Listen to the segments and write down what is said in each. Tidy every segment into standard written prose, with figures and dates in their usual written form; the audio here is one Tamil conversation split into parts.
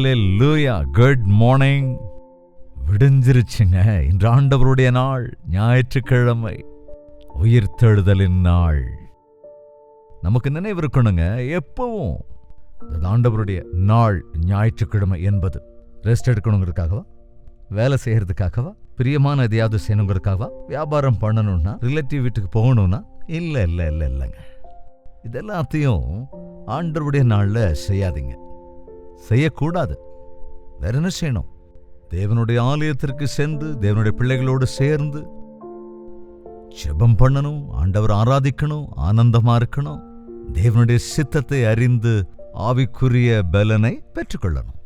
ஹல்லேலூயா. Good morning. விடிஞ்சிருச்சுங்க. இன்று ஆண்டவருடைய நாள், ஞாயிற்றுக்கிழமை, உயிர்த்தெழுதலின் நாள். நமக்கு நினைவு இருக்கணுங்க, எப்பவும் ஆண்டவருடைய நாள் ஞாயிற்றுக்கிழமை என்பது ரெஸ்ட் எடுக்கணுங்கிறதுக்காகவா, வேலை செய்யறதுக்காகவா, பிரியமான எதையாவது செய்யணுங்கிறதுக்காகவா, வியாபாரம் பண்ணணும்னா, ரிலேட்டிவ் வீட்டுக்கு போகணும்னா, இல்லைங்க. இதெல்லாத்தையும் ஆண்டவருடைய நாள்ல செய்யாதீங்க, செய்யக்கூடாது. வேற என்ன செய்யணும்? தேவனுடைய ஆலயத்திற்கு சென்று தேவனுடைய பிள்ளைகளோடு சேர்ந்து ஜெபம் பண்ணணும், ஆண்டவர் ஆராதிக்கணும், ஆனந்தமா இருக்கணும், தேவனுடைய சித்தத்தை அறிந்து ஆவிக்குரிய பலனை பெற்றுக்கொள்ளணும்.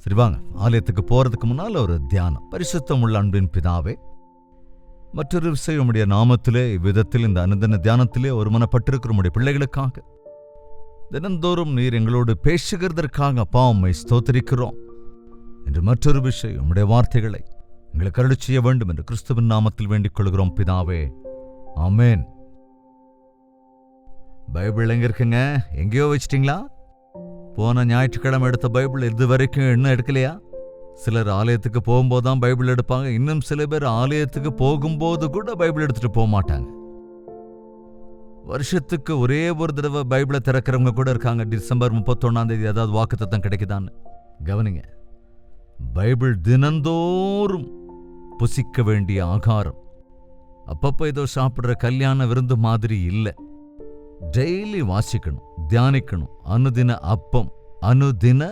சரி, வாங்க ஆலயத்துக்கு போறதுக்கு முன்னால் ஒரு தியானம். பரிசுத்தம் உள்ள அன்பின் பிதாவே, மற்றொரு விஷயம் உம்முடைய நாமத்திலே இவ்விதத்தில் இந்த அனுதின தியானத்திலே ஒருமனப்பட்டிருக்கிற உம்முடைய பிள்ளைகளுக்காக தினந்தோறும் நீர் எங்களோடு பேசுகிறதற்காக அப்பா உம்மை ஸ்தோத்திரிக்கிறோம். என்று மற்றொரு விஷயம், உம்முடைய வார்த்தைகளை எங்களுக்கு அருளி செய்ய வேண்டும் என்று கிறிஸ்துவின் நாமத்தில் வேண்டிக் கொள்கிறோம் பிதாவே, ஆமென். பைபிள் எங்க இருக்குங்க? எங்கேயோ வச்சிட்டீங்களா? போன ஞாயிற்றுக்கிழமை எடுத்த பைபிள் இது வரைக்கும் இன்னும் எடுக்கலையா? சிலர் ஆலயத்துக்கு போகும்போதுதான் பைபிள் எடுப்பாங்க, இன்னும் சில பேர் ஆலயத்துக்கு போகும்போது கூட பைபிள் எடுத்துட்டு போக மாட்டாங்க. வருஷத்துக்கு ஒரே ஒரு தடவை பைபிளை திறக்கிறவங்க கூட இருக்காங்க. டிசம்பர் 31 ஏதாவது வாக்குத்தத்தம் கிடைக்குதான்னு கவனிங்க. பைபிள் தினந்தோறும் புசிக்க வேண்டிய ஆகாரம். அப்பப்போ ஏதோ சாப்பிட்ற கல்யாண விருந்து மாதிரி இல்லை. டெய்லி வாசிக்கணும், தியானிக்கணும். அனுதின அப்பம், அனுதின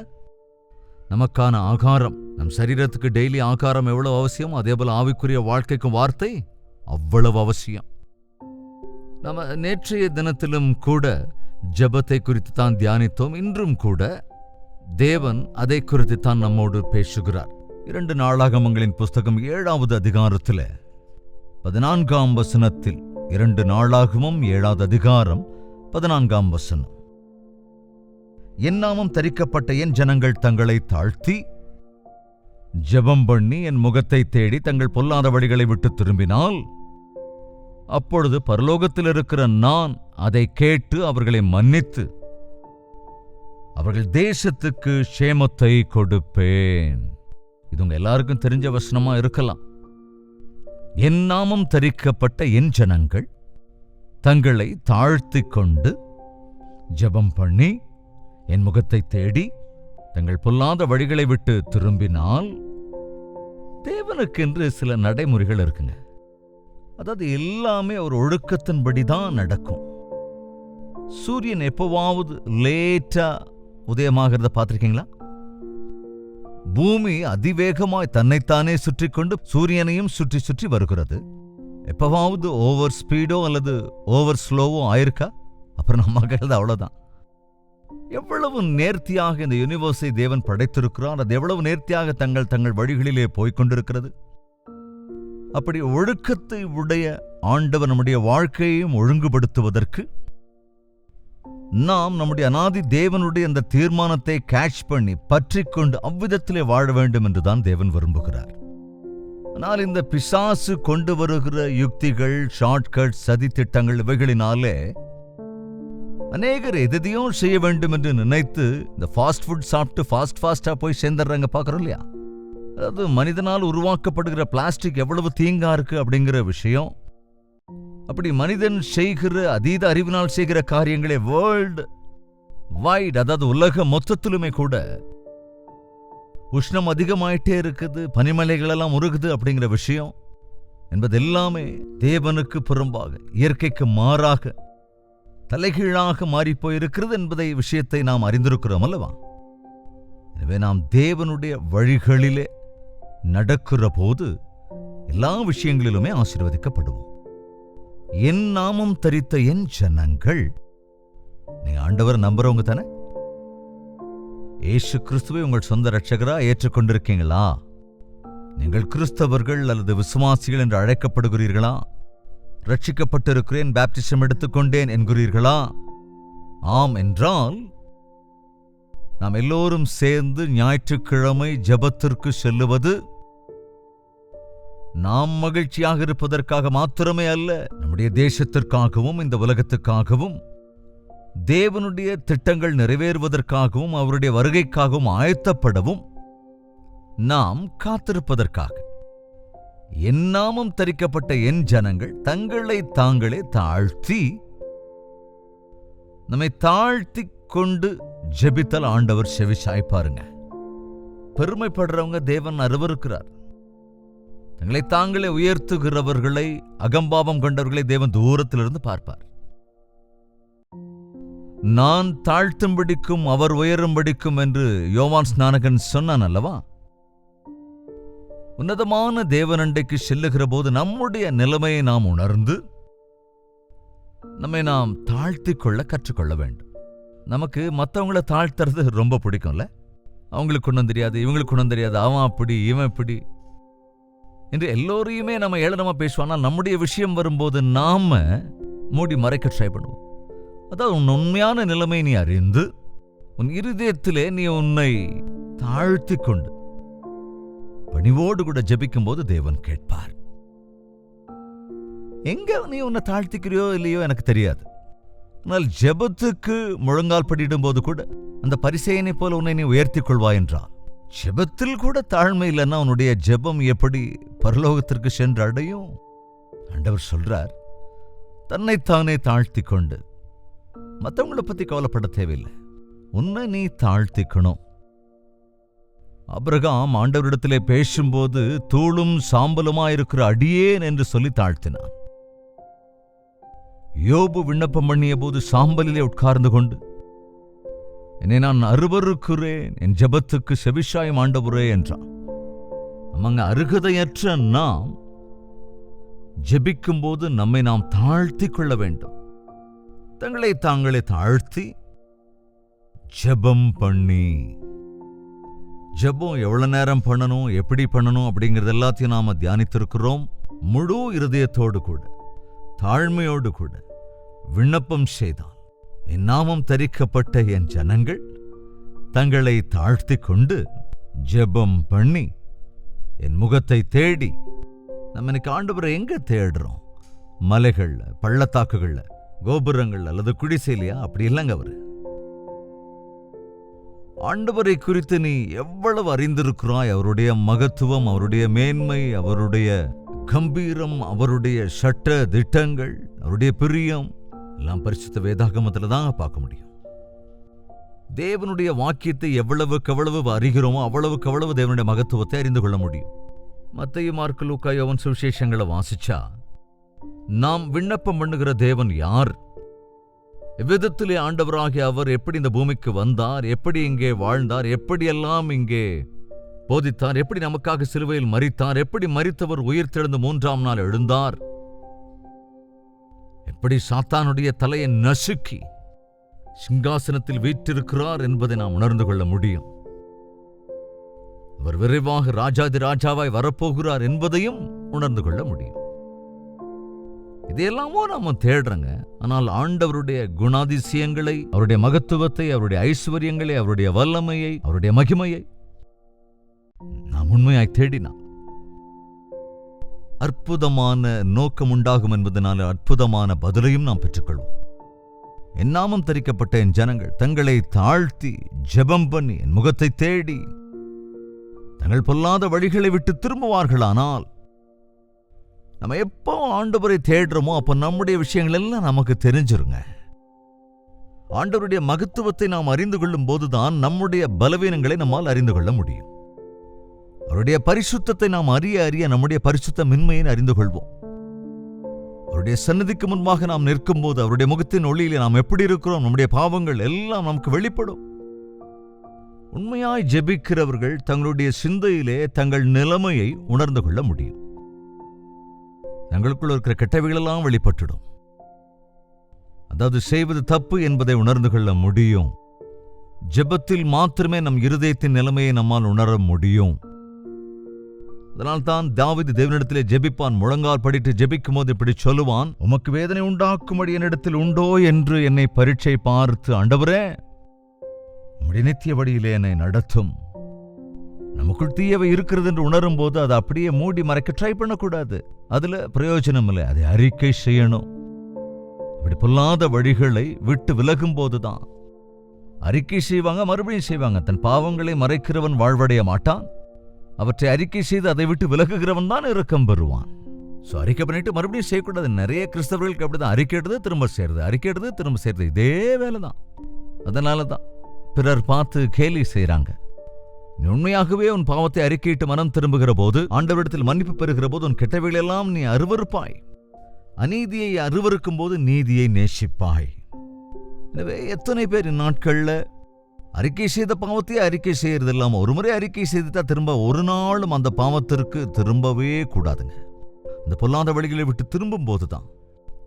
நமக்கான ஆகாரம். நம் சரீரத்துக்கு டெய்லி ஆகாரம் எவ்வளவு அவசியம், அதே போல ஆவிக்குரிய வாழ்க்கைக்கும் வார்த்தை அவ்வளவு அவசியம். நம்ம நேற்றைய தினத்திலும் கூட ஜெபத்தை குறித்து தான் தியானித்தோம். இன்றும் கூட தேவன் அதை குறித்து தான் நம்மோடு பேசுகிறார். 2 நாளாகமங்களின் புஸ்தகம் 7வது அதிகாரத்தில் 14ஆம் வசனத்தில், 2 நாளாகமும் 7வது அதிகாரம் 14ஆம் வசனம், என் நாமம் தரிக்கப்பட்ட என் ஜனங்கள் தங்களை தாழ்த்தி ஜெபம் பண்ணி என் முகத்தை தேடி தங்கள் பொல்லாத வழிகளை விட்டு திரும்பினால், அப்பொழுது பரலோகத்தில் இருக்கிற நான் அதை கேட்டு அவர்களை மன்னித்து அவர்கள் தேசத்துக்கு சேமத்தை கொடுப்பேன். இது உங்க எல்லாருக்கும் தெரிஞ்ச வசனமா இருக்கலாம். என் நாமம் தரிக்கப்பட்ட என் ஜனங்கள் தங்களை தாழ்த்தி கொண்டு ஜெபம் பண்ணி என் முகத்தை தேடி தங்கள் பொல்லாத வழிகளை விட்டு திரும்பினால், தேவனுக்கென்று சில நடைமுறைகள் இருக்குங்க. அதாவது எல்லாமே ஒரு ஒழுக்கத்தின்படிதான் நடக்கும். சூரியன் எப்பவாவது லேட்டா உதயமாகிறத பார்த்திருக்கீங்களா? பூமி அதிவேகமாய் தன்னைத்தானே சுற்றி கொண்டு சூரியனையும் சுற்றி சுற்றி வருகிறது. எப்பவாவது ஓவர் ஸ்பீடோ அல்லது ஓவர் ஸ்லோவோ ஆயிருக்கா? அப்புறம் நம்ம கேட்டது அவ்வளவுதான். எவ்வளவு நேர்த்தியாக இந்த யூனிவர்ஸை தேவன் படைத்திருக்கிறார், அது எவ்வளவு நேர்த்தியாக தங்கள் வழிகளிலே போய்கொண்டிருக்கிறது. அப்படி ஒழுக்கத்தை உடைய ஆண்டவர் நம்முடைய வாழ்க்கையையும் ஒழுங்குபடுத்துவதற்கு நாம் நம்முடைய அநாதி தேவனுடைய அந்த தீர்மானத்தை கேட்ச் பண்ணி பற்றிக்கொண்டு அவ்விதத்திலே வாழ வேண்டும் என்றுதான் தேவன் விரும்புகிறார். ஆனால் இந்த பிசாசு கொண்டு வருகிற யுக்திகள், ஷார்ட்கட், சதி திட்டங்கள், இவைகளினாலே அநேகர் எதையும் செய்ய வேண்டும் என்று நினைத்து இந்த ஃபாஸ்ட் ஃபுட் சாப்பிட்டு ஃபாஸ்டா போய் சேர்ந்துடுறாங்க. பார்க்கறோம் இல்லையா? அதாவது மனிதனால் உருவாக்கப்படுகிற பிளாஸ்டிக் எவ்வளவு தீங்கா இருக்கு அப்படிங்கிற விஷயம். அப்படி மனிதன் செய்கிற அதீத அறிவினால் செய்கிற காரியங்களே வேர்ல்டு வைட், அதாவது உலக மொத்தத்திலுமே கூட உஷ்ணம் அதிகமாயிட்டே இருக்குது, பனிமலைகள் எல்லாம் உருகுது அப்படிங்கிற விஷயம் என்பது எல்லாமே தேவனுக்கு புறம்பாக, இயற்கைக்கு மாறாக, தலைகீழாக மாறி போயிருக்கிறது என்பதை விஷயத்தை நாம் அறிந்திருக்கிறோம் அல்லவா? எனவே நாம் தேவனுடைய வழிகளிலே நடக்கிற போது எல்லா விஷயங்களிலுமே ஆசீர்வதிக்கப்படுவோம். என் நாமம் தரித்த என் ஜனங்கள், நீங்க ஆண்டவர் நம்புறவங்க தானே? இயேசு கிறிஸ்துவை உங்கள் சொந்த இரட்சகரா ஏற்றுக்கொண்டிருக்கீங்களா? நீங்கள் கிறிஸ்தவர்கள் அல்லது விசுவாசிகள் என்று அழைக்கப்படுகிறீர்களா? ரட்சிக்கப்பட்டிருக்கிறேன், பேப்டிசம் எடுத்துக்கொண்டேன் என்கிறீர்களா? ஆம் என்றால் நாம் எல்லோரும் சேர்ந்து ஞாயிற்றுக்கிழமை ஜெபத்திற்கு செல்லுவது நாம் மகிழ்ச்சியாக இருப்பதற்காக மாத்திரமே அல்ல, நம்முடைய தேசத்திற்காகவும் இந்த உலகத்துக்காகவும் தேவனுடைய திட்டங்கள் நிறைவேறுவதற்காகவும் அவருடைய வருகைக்காகவும் ஆயத்தப்படவும் நாம் காத்திருப்பதற்காக. என் நாமம் தரிக்கப்பட்ட என் ஜனங்கள் தங்களை தாங்களே தாழ்த்தி, நம்மை தாழ்த்தி கொண்டு ஜெபித்தல் ஆண்டவர் செவி சாய்ப்பாருங்க. பெருமைப்படுறவங்க தேவன் அருவருக்கிறார். தங்களை தாங்களே உயர்த்துகிறவர்களை, அகம்பாவம் கொண்டவர்களை தேவன் தூரத்திலிருந்து பார்ப்பார். நான் தாழ்த்தும்படிக்கும் அவர் உயரும்படிக்கும் என்று யோவான் ஸ்நானகன் சொன்னான் அல்லவா? உன்னதமான தேவனண்டைக்கு செல்லுகிற போது நம்முடைய நிலைமையை நாம் உணர்ந்து நம்மை நாம் தாழ்த்தி கொள்ள கற்றுக்கொள்ள வேண்டும். நமக்கு மற்றவங்களை தாழ்த்துறது ரொம்ப பிடிக்கும்ல. அவங்களுக்கு ஒன்றும் தெரியாது, இவங்களுக்கு ஒன்றும் தெரியாது, அவன் அப்படி இவன் இப்படி என்று எல்லோரையுமே நம்ம ஏளனமா பேசுவானா. நம்முடைய விஷயம் வரும்போது நாம மூடி மறைக்க ட்ரை பண்ணுவோம். அதாவது உன் உண்மையான நிலைமை நீ அறிந்து உன் இருதயத்திலே நீ உன்னை தாழ்த்தி கொண்டு பணிவோடு கூட ஜெபிக்கும் போது தேவன் கேட்பார். எங்க நீ உன்னை தாழ்த்திக்கிறியோ இல்லையோ எனக்கு தெரியாது. ஆனால் ஜெபத்துக்கு முழங்கால் படியிடும் போது கூட அந்த பரிசேயனை போல உன்னை நீ உயர்த்திக் கொள்வாய் என்றால், ஜெபத்தில் கூட தாழ்மை இல்லைன்னா உன்னுடைய ஜெபம் எப்படி பரலோகத்திற்கு சென்று அடையும்? ஆண்டவர் சொல்றார், தன்னைத்தானே தாழ்த்தி கொண்டு. மற்றவங்களை பத்தி கவலைப்பட தேவையில்லை, உன்னை நீ தாழ்த்திக்கணும். ஆபிரகாம் ஆண்டவரிடத்திலே பேசும்போது தூளும் சாம்பலுமாயிருக்கிற அடியேன் என்று சொல்லி தாழ்த்தினான். யோபு விண்ணப்பம் பண்ணிய போது சாம்பலிலே உட்கார்ந்து கொண்டு, என்னை நான் அருவருக்கிறேன், என் ஜெபத்துக்கு செவிசாயும் ஆண்டவரே என்றான். அங்க அருகதையற்ற நாம் ஜெபிக்கும் போது நம்மை நாம் தாழ்த்தி கொள்ள வேண்டும். தங்களை தாங்களே தாழ்த்தி ஜெபம் பண்ணி, ஜெபம் எவ்வளவு நேரம் பண்ணணும், எப்படி பண்ணணும் அப்படிங்கிறது எல்லாத்தையும் நாம தியானித்திருக்கிறோம். முழு இருதயத்தோடு கூட தாழ்மையோடு கூட விண்ணப்பம் செய்தால், என் நாமம் தரிக்கப்பட்ட என் ஜனங்கள் தங்களை தாழ்த்தி கொண்டு ஜெபம் பண்ணி என் முகத்தை தேடி. நம்ம இன்னைக்கு ஆண்டவரை எங்க தேடுறோம்? மலைகள்ல, பள்ளத்தாக்குகள்ல, கோபுரங்கள் அல்லது குடிசையிலையா? அப்படி இல்லைங்க. அவரு ஆண்டவரை குறித்து நீ எவ்வளவு அறிந்திருக்கிறாய்? அவருடைய மகத்துவம், அவருடைய மேன்மை, அவருடைய கம்பீரம், அவருடைய சட்ட திட்டங்கள், அவருடைய பிரியம் எல்லாம் பரிசுத்த வேதாகமத்துல தான் பார்க்க முடியும். தேவனுடைய வாக்கியத்தை எவ்வளவுக்கு எவ்வளவு அறிகிறோமோ அவ்வளவுக்கு அவ்வளவு தேவனுடைய மகத்துவத்தை அறிந்து கொள்ள முடியும். மத்தேயு, மார்க்கு, லூக்கா, யோவான் சுவிசேஷங்களை வாசிச்சா நாம் விண்ணப்பம் பண்ணுகிற தேவன் யார், எவ்விதத்திலே ஆண்டவராகிய அவர் எப்படி இந்த பூமிக்கு வந்தார், எப்படி இங்கே வாழ்ந்தார், எப்படியெல்லாம் இங்கே போதித்தார், எப்படி நமக்காக சிலுவையில் மரித்தார், எப்படி மரித்தவர் உயிர்த்தெழுந்து 3ஆம் நாள் எழுந்தார், எப்படி சாத்தானுடைய தலையை நசுக்கி சிங்காசனத்தில் வீற்றிருக்கிறார் என்பதை நாம் உணர்ந்து கொள்ள முடியும். அவர் விரைவாக ராஜாதி ராஜாவாய் வரப்போகிறார் என்பதையும் உணர்ந்து கொள்ள முடியும். இதையெல்லாமோ நாம தேடுறங்க. ஆனால் ஆண்டவருடைய குணாதிசயங்களை, அவருடைய மகத்துவத்தை, அவருடைய ஐஸ்வர்யங்களை, அவருடைய வல்லமையை, அவருடைய மகிமையை நாம் உண்மையாய் தேடினா அற்புதமான நோக்கம் உண்டாகும் என்பதனால அற்புதமான பதிலையும் நாம் பெற்றுக்கொள்வோம். என் நாமம் தரிக்கப்பட்ட என் ஜனங்கள் தங்களை தாழ்த்தி ஜெபம் பண்ணி என் முகத்தை தேடி தங்கள் பொல்லாத வழிகளை விட்டு திரும்புவார்களானால், நம்ம எப்போ ஆண்டவரை தேடுறோமோ அப்ப நம்முடைய விஷயங்கள் எல்லாம் நமக்கு தெரிஞ்சிருங்க. ஆண்டவருடைய மகத்துவத்தை நாம் அறிந்து கொள்ளும் போதுதான் நம்முடைய பலவீனங்களை நம்மால் அறிந்து கொள்ள முடியும். அவருடைய பரிசுத்தத்தை நாம் அறிய அறிய நம்முடைய பரிசுத்த மின்மையை அறிந்து கொள்வோம். அவருடைய சந்நிதிக்கு முன்பாக நாம் நிற்கும் போது அவருடைய முகத்தின் ஒளியிலே நாம் எப்படி இருக்கிறோம், நம்முடைய பாவங்கள் எல்லாம் நமக்கு வெளிப்படும். உண்மையாய் ஜெபிக்கிறவர்கள் தங்களுடைய சிந்தையிலே தங்கள் நிலைமையை உணர்ந்து கொள்ள முடியும். தங்களுக்குள்ள இருக்கிற கெட்டவைகளெல்லாம் வெளிப்பட்டுடும். அதாவது செய்வது தப்பு என்பதை உணர்ந்து கொள்ள முடியும். ஜெபத்தில் மாத்திரமே நம் இருதயத்தின் நிலைமையை நம்மால் உணர முடியும். அதனால்தான் தாவீது தேவனிடத்திலே ஜெபிப்பான். முழங்கால் படிட்டு ஜெபிக்கும் போது இப்படி சொல்லுவான், உமக்கு வேதனை உண்டாக்கும்படி என்னிடத்தில் உண்டோ என்று என்னை பரீட்சை பார்த்து, ஆண்டவரே உம்முடைய நித்திய வழியிலே என்னை நடத்தும். நமக்குள் தீயவை இருக்கிறது என்று உணரும் போது அதை அப்படியே மூடி மறைக்க ட்ரை பண்ணக்கூடாது. அதுல பிரயோஜனம் இல்லை. அதை அறிக்கை செய்யணும். இப்படி பொல்லாத வழிகளை விட்டு விலகும் போதுதான் அறிக்கை செய்வாங்க, மறுபடியும் செய்வாங்க. தன் பாவங்களை மறைக்கிறவன் வாழ்வடைய மாட்டான், அவற்றை அறிக்கை செய்து அதை விட்டு விலகுகிறவன் தான் இரக்கம் பெறுவான். அறிக்கை பண்ணிட்டு மறுபடியும் செய்யக்கூடாது. நிறைய கிறிஸ்தவர்களுக்கு அப்படிதான், அறிக்கையிடுறது திரும்ப செய்யறது, அறிக்கையிடுறது திரும்ப செய்யறது, இதே வேலை தான். அதனாலதான் பிறர் பார்த்து கேலி செய்யறாங்க. நீ உண்மையாகவே உன் பாவத்தை அறிக்கையிட்டு மனம் திரும்புகிற போது, ஆண்டவரிடத்தில் மன்னிப்பு பெறுகிற போது, உன் கெட்டவைகளெல்லாம் நீ அருவருப்பாய். அநீதியை அருவருக்கும் போது நீதியை நேசிப்பாய். எனவே எத்தனை பேர் இந்நாட்கள்ல அறிக்கை செய்த பாவத்தையே அறிக்கை செய்யறது இல்லாம ஒரு முறை அறிக்கை செய்துட்டா திரும்ப ஒரு நாளும் அந்த பாவத்திற்கு திரும்பவே கூடாதுங்க. இந்த பொல்லாத வழிகளை விட்டு திரும்பும் போதுதான்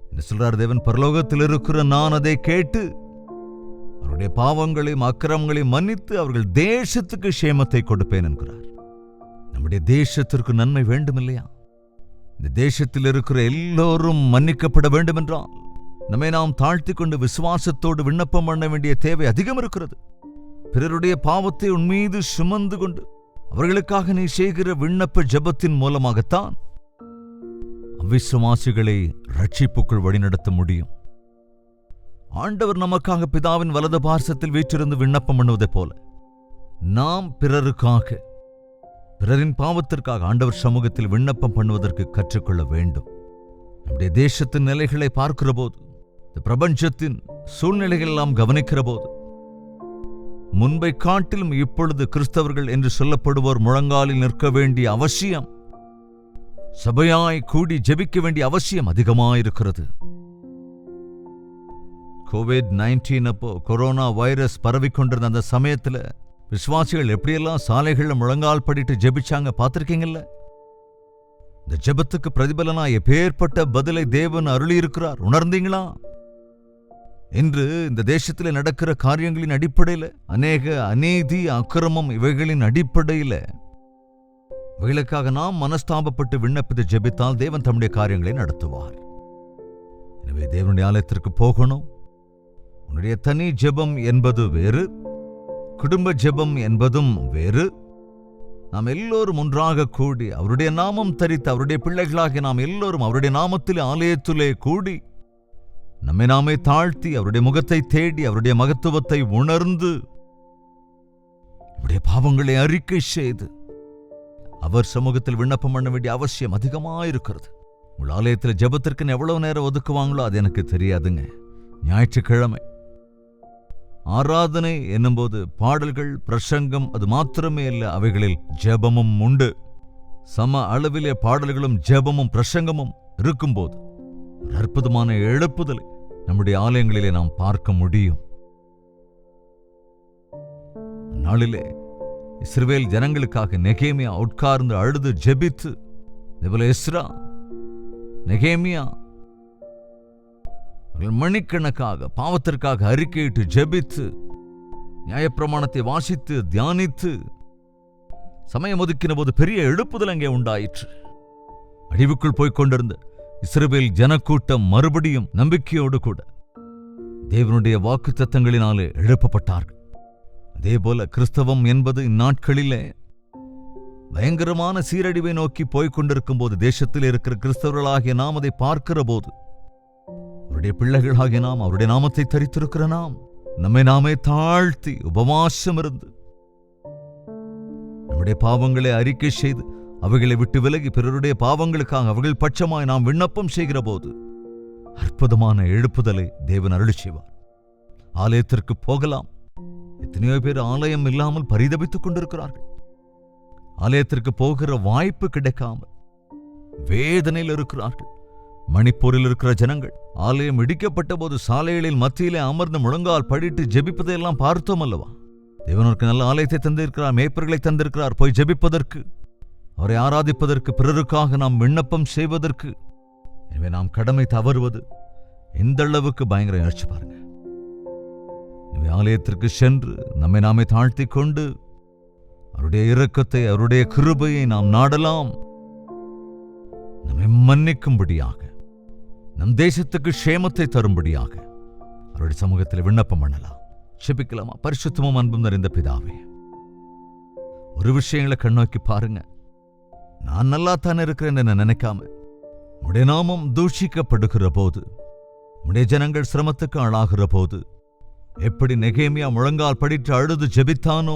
என்ன சொல்றார் தேவன், பரலோகத்தில் இருக்கிற நான் அதை கேட்டு அவருடைய பாவங்களையும் அக்கிரமங்களையும் மன்னித்து அவர்கள் தேசத்துக்கு சேமத்தை கொடுப்பேன் என்கிறார். நம்முடைய தேசத்திற்கு நன்மை வேண்டும் இல்லையா? இந்த தேசத்தில் இருக்கிற எல்லோரும் மன்னிக்கப்பட வேண்டும் என்றால் நம்மை நாம் தாழ்த்தி கொண்டு விசுவாசத்தோடு விண்ணப்பம் பண்ண வேண்டிய தேவை அதிகம் இருக்கிறது. பிறருடைய பாவத்தை உன்மீது சுமந்து கொண்டு அவர்களுக்காக நீ செய்கிற விண்ணப்ப ஜெபத்தின் மூலமாகத்தான் அவிசுவாசிகளை ரட்சிப்புக்குள் வழிநடத்த முடியும். ஆண்டவர் நமக்காக பிதாவின் வலது பார்சத்தில் வீற்றிருந்து விண்ணப்பம் பண்ணுவதைப் போல நாம் பிறருக்காக, பிறரின் பாவத்திற்காக ஆண்டவர் சமூகத்தில் விண்ணப்பம் பண்ணுவதற்கு கற்றுக்கொள்ள வேண்டும். நம்முடைய தேசத்தின் நிலைகளை பார்க்கிற போது, இந்த பிரபஞ்சத்தின் சூழ்நிலைகள் எல்லாம் கவனிக்கிற போது, முன்பை காட்டிலும் இப்பொழுது கிறிஸ்தவர்கள் என்று சொல்லப்படுவோர் முழங்காலில் நிற்க வேண்டிய அவசியம், சபையாய் கூடி ஜெபிக்க வேண்டிய அவசியம் அதிகமாயிருக்கிறது. கோவிட்-19 அப்போ கொரோனா வைரஸ் பரவிக்கொண்டிருந்த அந்த சமயத்துல விசுவாசிகள் எப்படியெல்லாம் சாலைகள்ல முழங்கால் படிட்டு ஜெபிச்சாங்க பார்த்திருக்கீங்கல்ல? இந்த ஜெபத்துக்கு பிரதிபலனா எப்பேற்பட்ட பதிலை தேவன் அருளியிருக்கிறார், உணர்ந்தீங்களா? இன்று இந்த தேசத்தில் நடக்கிற காரியங்களின் அடிப்படையில், அநேக அநீதி அக்கிரமம் இவைகளின் அடிப்படையில் இவைகளுக்காக நாம் மனஸ்தாபப்பட்டு விண்ணப்பித்து ஜெபித்தால் தேவன் தம்முடைய காரியங்களை நடத்துவார். எனவே தேவனுடைய ஆலயத்திற்கு போகணும். உன்னுடைய தனி ஜெபம் என்பது வேறு, குடும்ப ஜெபம் என்பதும் வேறு. நாம் எல்லோரும் ஒன்றாக கூடி அவருடைய நாமம் தரித்து அவருடைய பிள்ளைகளாகி நாம் எல்லோரும் அவருடைய நாமத்திலே ஆலயத்திலே கூடி நம்மை நாமே தாழ்த்தி அவருடைய முகத்தை தேடி அவருடைய மகத்துவத்தை உணர்ந்து நம்முடைய பாவங்களை அறிக்கை செய்து அவர் சமூகத்தில் விண்ணப்பம் பண்ண வேண்டிய அவசியம் அதிகமாயிருக்கிறது. உங்கள் ஆலயத்தில் ஜெபத்திற்கு எவ்வளவு நேரம் ஒதுக்குவாங்களோ அது எனக்கு தெரியாதுங்க. ஞாயிற்றுக்கிழமை ஆராதனை என்னும்போது பாடல்கள், பிரசங்கம் அது மாத்திரமே இல்லை, அவைகளில் ஜெபமும் உண்டு. சம அளவிலே பாடல்களும் ஜெபமும் பிரசங்கமும் இருக்கும்போது அற்புதமான எழுப்புதலை நம்முடைய ஆலயங்களிலே நாம் பார்க்க முடியும். நாளிலே இஸ்ரவேல் ஜனங்களுக்காக நெகேமியா உட்கார்ந்து அழுது ஜெபித்து, இதேபோல எஸ்ரா, நெகேமியா மணிக்கணக்காக பாவத்திற்காக அறிக்கையிட்டு ஜெபித்து நியாயப்பிரமாணத்தை வாசித்து தியானித்து சமயம் ஒதுக்கின போது பெரிய எழுப்புதல் அங்கே உண்டாயிற்று. அழிவுக்குள் போய்க் கொண்டிருந்த இஸ்ரவேல் ஜனக்கூட்டம் மறுபடியும் நம்பிக்கையோடு கூட தேவனுடைய வாக்குத்தத்தங்களினாலே எழுப்பப்பட்டார்கள். அதேபோல கிறிஸ்தவம் என்பது இந்நாட்களிலே பயங்கரமான சீரழிவை நோக்கி போய்க் கொண்டிருக்கும் போது, தேசத்தில் இருக்கிற கிறிஸ்தவர்களாகிய நாம் அதை பார்க்கிற போது, அவருடைய பிள்ளைகளாகிய நாம் அவருடைய நாமத்தை தரித்திருக்கிற நாம் நம்மை நாமே தாழ்த்தி உபவாசம் இருந்து நம்முடைய பாவங்களை அறிக்கை செய்து அவைகளை விட்டு விலகி பிறருடைய பாவங்களுக்காக அவர்கள் பட்சமாய் நாம் விண்ணப்பம் செய்கிற போது அற்புதமான எழுப்புதலை தேவன் அருளி செய்வார். ஆலயத்திற்கு போகலாம். எத்தனையோ பேர் ஆலயம் இல்லாமல் பரிதபித்துக் கொண்டிருக்கிறார்கள். ஆலயத்திற்கு போகிற வாய்ப்பு கிடைக்காமல் வேதனையில் இருக்கிறார்கள். மணிப்பூரில் இருக்கிற ஜனங்கள் ஆலயம் இடிக்கப்பட்ட போது சாலைகளில் மத்தியிலே அமர்ந்து முழங்கால் படிட்டு ஜெபிப்பதையெல்லாம் பார்த்தோம் அல்லவா? தேவனுக்கு நல்ல ஆலயத்தை தந்திருக்கிறார், மேய்ப்பர்களை தந்திருக்கிறார், போய் ஜெபிப்பதற்கு, அவரை ஆராதிப்பதற்கு, பிறருக்காக நாம் விண்ணப்பம் செய்வதற்கு. எனவே நாம் கடமை தவறுவது எந்த அளவுக்கு பயங்கர யோசிச்சு பாருங்க. எனவே ஆலயத்திற்கு சென்று நம்மை நாமே தாழ்த்தி கொண்டு அவருடைய இரக்கத்தை, அவருடைய கிருபையை நாம் நாடலாம். நம்மை மன்னிக்கும்படியாக, நம் தேசத்துக்கு க்ஷேமத்தை தரும்படியாக அவருடைய சமூகத்தில் விண்ணப்பம் பண்ணலாம். செபிக்கலாமா? பரிசுத்தமும் அன்பும் நிறைந்த பிதாவே, ஒரு விஷயங்களை கண்ணோக்கி பாருங்க. நான் நல்லா தானே இருக்கிறேன் என நினைக்காம உடைய நாமம் தூஷிக்கப்படுகிற போது, உம்முடைய ஜனங்கள் சிரமத்துக்கு ஆளாகிற போது எப்படி நெகேமியா முழங்கால் படிட்டு அழுது ஜெபித்தானோ,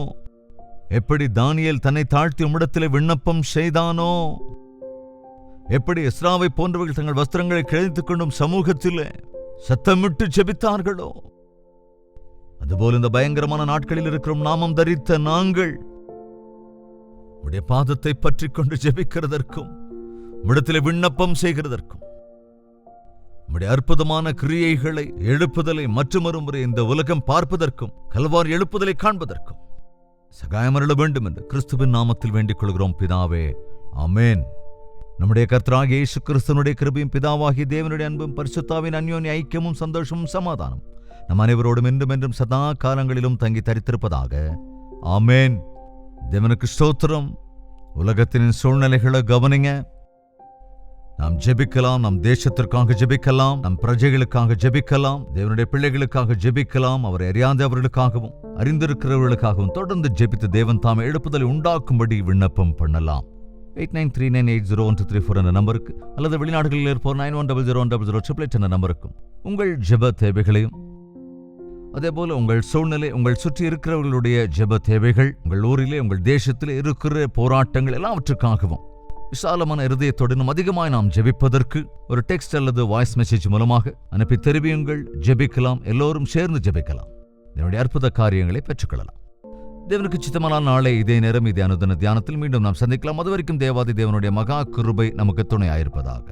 எப்படி தானியேல் தன்னை தாழ்த்தி உம்மிடத்திலே விண்ணப்பம் செய்தானோ, எப்படி எஸ்ராவை போன்றவர்கள் தங்கள் வஸ்திரங்களை கிழித்துக் கொண்டும் சமூகத்திலே சத்தமிட்டு ஜெபித்தார்களோ, அதுபோல் இந்த பயங்கரமான நாட்களில் இருக்கிறோம் நாமம் தரித்த நாங்கள் உம்முடைய பாதத்தை பற்றி கொண்டு ஜெபிக்கிறதற்கும் உம்மிடத்திலே விண்ணப்பம் செய்கிறதற்கும் உம்முடைய அற்புதமான கிரியைகளை எழுப்புதலை மற்றொரு முறை இந்த உலகம் பார்ப்பதற்கும் கல்வாரி எழுப்புதலை காண்பதற்கும் சகாயமருள வேண்டும் என்று கிறிஸ்துவின் நாமத்தில் வேண்டிக் கொள்கிறோம் பிதாவே, ஆமென். நம்முடைய கர்த்தராகிய இயேசு கிறிஸ்துவினுடைய கிருபையும் பிதாவாகிய தேவனுடைய அன்பும் பரிசுத்தாவின் அந்யோன்ய ஐக்கியமும் சந்தோஷமும் சமாதானம் நம் அனைவரோடும் என்றும் என்றும் சதா காலங்களிலும் தங்கி தரித்திருப்பதாக, ஆமென். தேவனுக்கு ஸ்தோத்திரம். உலகத்தின் சூழ்நிலைகளை கவனிங்க. நாம் ஜெபிக்கலாம், நம் தேசத்திற்காக ஜெபிக்கலாம், நம் பிரஜைகளுக்காக ஜெபிக்கலாம், தேவனுடைய பிள்ளைகளுக்காக ஜெபிக்கலாம், அவரை அறியாதவர்களுக்காகவும் அறிந்திருக்கிறவர்களுக்காகவும் தொடர்ந்து ஜெபித்து தேவன் தாமே எழுப்புதலை உண்டாக்கும்படி விண்ணப்பம் பண்ணலாம். 8939801234 என்ற நம்பருக்கு அல்லது வெளிநாடுகளில் இருப்போர் 9100100088 என்ற நம்பருக்கும் உங்கள் ஜெப தேவைகளையும், அதேபோல உங்கள் சூழ்நிலை, உங்கள் சுற்றி இருக்கிறவர்களுடைய ஜெப தேவைகள், உங்கள் ஊரிலே உங்கள் தேசத்திலே இருக்கிற போராட்டங்கள் எல்லாவற்றுக்காகவும் விசாலமான இருதயத்துடனும் அதிகமாய் நாம் ஜெபிப்பதற்கு ஒரு டெக்ஸ்ட் அல்லது வாய்ஸ் மெசேஜ் மூலமாக அனுப்பி தெரிவியுங்கள். ஜெபிக்கலாம், எல்லோரும் சேர்ந்து ஜெபிக்கலாம், இதனுடைய அற்புத காரியங்களை பெற்றுக்கொள்ளலாம். தேவனுக்கு சித்தமான நாளை இதே நேரம் இதே அனுதின தியானத்தில் மீண்டும் நாம் சந்திக்கலாம். அதுவரைக்கும் தேவாதி தேவனுடைய மகா கிருபை நமக்கு துணையாயிருப்பதாக.